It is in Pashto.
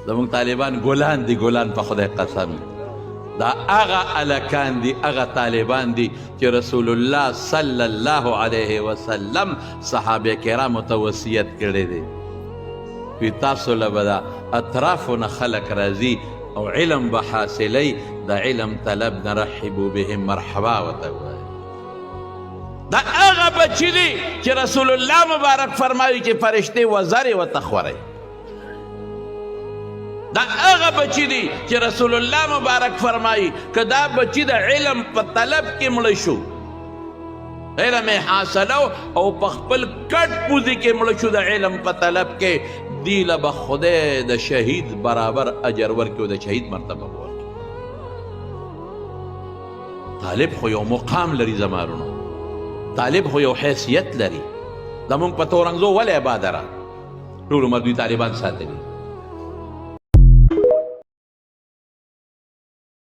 زمونږ طالبان ګلان دي، ګلان په خدای قسم. دا هغه هلکان دي، هغه طالبان دي چې رسول الله صلی الله علیه وسلم صحابه کرامو ته وصیت کړی دی. وی تاسو له به د اطرافو نه خلک راځي او علم به حاصلی، د علم طلب نه رحبو بهم مرحبا ورته ووایي. دا هغه بچي دي چې رسول الله مبارک فرمایي چې فرشتې وزرې ورته خورئ. دا هغه بچی دی چې رسول الله مبارک فرمایي که دا بچی د علم په طلب کې مړ شو، علم یې حاصلو او په خپل کټ پوزي کې مړ شو د علم په طلب کې، دی له به خدای د شهید برابر اجر ورکړي او د شهید مرتبه به ورکړي. طالب خو یو مقام لري زمارونو، طالب خو یو حیثیت لري. زمونږ په تورنګزو ولې عباده را ټول عمر دوی طالبان ساتلي.